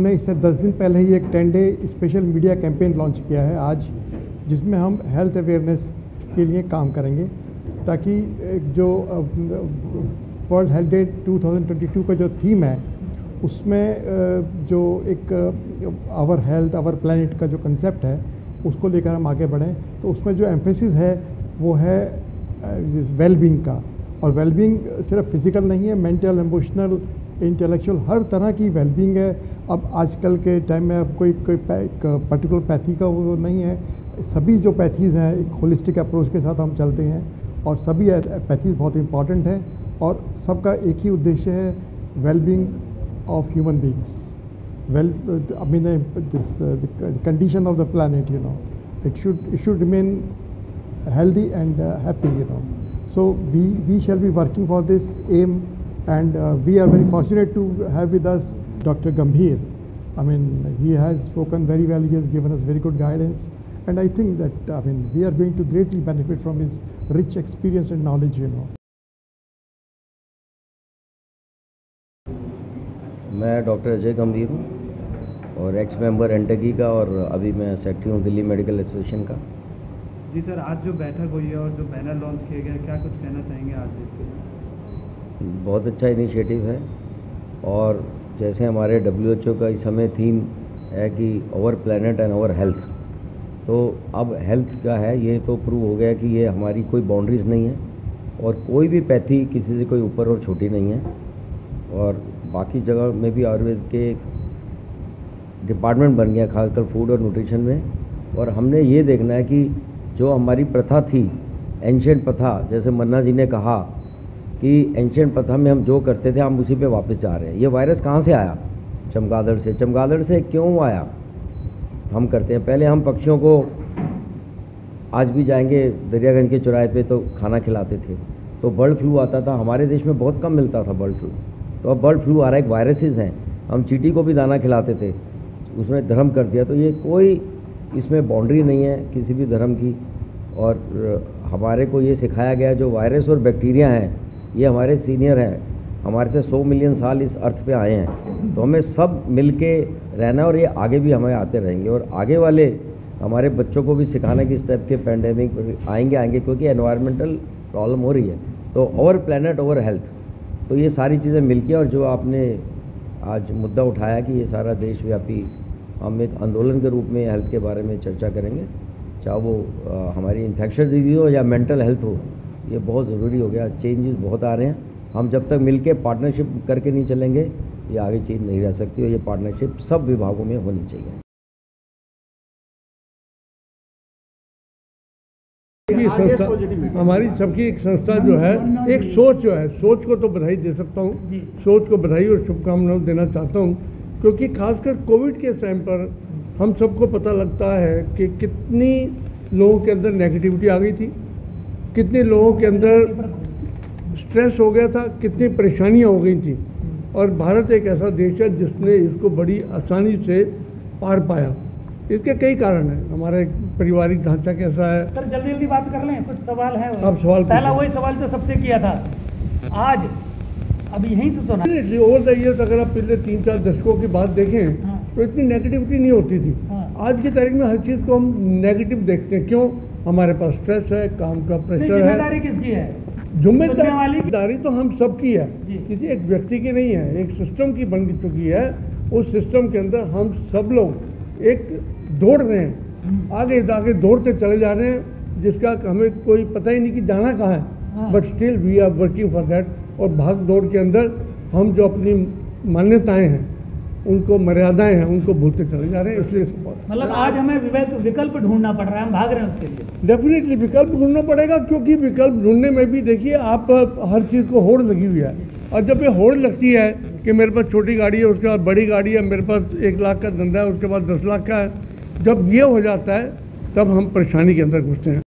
हमने इससे 10 दिन पहले ही एक 10 day special media campaign launch किया है आज, जिसमें हम हेल्थ अवेयरनेस के लिए काम करेंगे ताकि जो वर्ल्ड हेल्थ डे 2022 का जो थीम है उसमें जो एक आवर हेल्थ आवर प्लैनेट का जो कंसेप्ट है उसको लेकर हम आगे बढ़ें। तो उसमें जो एम्फेसिस है वो है वेलबींग का, और वेलबींग सिर्फ फिज़िकल नहीं है, मेंटल, इमोशनल, इंटेलेक्चुअल, हर तरह की वेलबींग है। अब आजकल के टाइम में अब कोई पर्टिकुलर पैथी का वो नहीं है, सभी जो पैथीज़ हैं एक होलिस्टिक अप्रोच के साथ हम चलते हैं और सभी पैथीज़ बहुत इंपॉर्टेंट हैं और सबका एक ही उद्देश्य है wellbeing of human beings. I mean the condition of the planet, it should remain healthy and happy, So we shall be working for this aim, and we are very fortunate to have with us Dr. Gambhir. I mean, he has spoken very well, he has given us very good guidance, and I think that we are going to greatly benefit from his rich experience and knowledge, मैं doctor Ajay गंभीर हूँ और x member एनटेकी का, और अभी मैं secretary हूँ Delhi medical association का। जी सर, आज जो बैठक हुई है और जो बैनर लॉन्च किया गया, क्या कुछ कहना चाहेंगे आज इसके? बहुत अच्छा इनिशिएटिव है, और जैसे हमारे WHO का इस समय थीम है कि our planet and our health, तो अब हेल्थ का है, ये तो प्रूव हो गया कि ये हमारी कोई बाउंड्रीज़ नहीं है और कोई भी पैथी किसी से कोई ऊपर और छोटी नहीं है। और बाकी जगह में भी आयुर्वेद के डिपार्टमेंट बन गया, खासकर फूड और न्यूट्रिशन में, और हमने ये देखना है कि जो हमारी प्रथा थी, एंशिएंट प्रथा, जैसे मन्ना जी ने कहा कि एंशिएंट प्रथा में हम जो करते थे हम उसी पे वापस जा रहे हैं। ये वायरस कहाँ से आया? चमगादड़ से। चमगादड़ से क्यों आया? हम करते हैं, पहले हम पक्षियों को, आज भी जाएंगे दरियागंज के चौराहे पे तो खाना खिलाते थे, तो बर्ड फ्लू आता था, हमारे देश में बहुत कम मिलता था बर्ड फ्लू, तो अब बर्ड फ्लू आ रहा है, एक वायरसेस हैं। हम चींटी को भी दाना खिलाते थे, उसने धर्म कर दिया। तो ये कोई इसमें बाउंड्री नहीं है किसी भी धर्म की, और हमारे को ये सिखाया गया जो वायरस और बैक्टीरिया हैं ये हमारे सीनियर हैं, हमारे से 100 मिलियन साल इस अर्थ पे आए हैं, तो हमें सब मिल के रहना, और ये आगे भी हमें आते रहेंगे, और आगे वाले हमारे बच्चों को भी सिखाना कि इस टाइप के पैंडेमिक आएंगे क्योंकि एनवायरमेंटल प्रॉब्लम हो रही है। तो ओवर प्लैनेट ओवर हेल्थ, तो ये सारी चीज़ें मिलके, और जो आपने आज मुद्दा उठाया कि ये सारा देशव्यापी हम एक आंदोलन के रूप में हेल्थ के बारे में चर्चा करेंगे, चाहे वो हमारी इन्फेक्शन डिजीज़ हो या मेंटल हेल्थ हो, ये बहुत ज़रूरी हो गया। चेंजेस बहुत आ रहे हैं, हम जब तक मिलके पार्टनरशिप करके नहीं चलेंगे ये आगे चेंज नहीं रह सकती, और ये पार्टनरशिप सब विभागों में होनी चाहिए। संस्था, हमारी सबकी एक संस्था जो है, एक सोच को तो बधाई दे सकता हूँ, सोच को बधाई और शुभकामनाएं देना चाहता हूँ, क्योंकि खासकर कोविड के टाइम पर हम सबको पता लगता है कि कितनी लोगों के अंदर नेगेटिविटी आ गई थी, कितने लोगों के अंदर स्ट्रेस हो गया था, कितनी परेशानियाँ हो गई थी, और भारत एक ऐसा देश है जिसने इसको बड़ी आसानी से पार पाया। इसके कई कारण हैं, हमारे पारिवारिक ढांचा कैसा है। सर जल्दी जल्दी बात कर लें, कुछ सवाल है। अब सवाल पहला वही सवाल जो सबसे किया था, आज अब यहीं से तो ना ओवर द ईयर्स अगर आप पिछले 3-4 दशकों की बात देखें तो इतनी नेगेटिविटी नहीं होती थी। आज की तारीख में हर चीज़ को हम नेगेटिव देखते हैं। क्यों? हमारे पास स्ट्रेस है, काम का प्रेशर है। जिम्मेदारी किसकी है? जिम्मेदारी तो हम सबकी है, किसी एक व्यक्ति की नहीं है, एक सिस्टम की बन चुकी है। उस सिस्टम के अंदर हम सब लोग एक दौड़ रहे हैं, आगे दौड़ते चले जा रहे हैं, जिसका हमें कोई पता ही नहीं कि जाना कहाँ है, but still we are working for that. और भाग दौड़ के अंदर हम जो अपनी मान्यताएं हैं, उनको मर्यादाएं हैं, उनको भूलते चले जा रहे हैं। इसलिए मतलब आज हमें विकल्प ढूंढना पड़ रहा है, हम भाग रहे हैं उसके लिए। डेफिनेटली विकल्प ढूंढना पड़ेगा, क्योंकि विकल्प ढूंढने में भी देखिए आप हर चीज़ को होड़ लगी हुई है, और जब ये होड़ लगती है कि मेरे पास छोटी गाड़ी है, उसके बाद बड़ी गाड़ी है, मेरे पास 1 लाख का धंधा है, उसके बाद 10 लाख का है, जब ये हो जाता है तब हम परेशानी के अंदर घुसते हैं।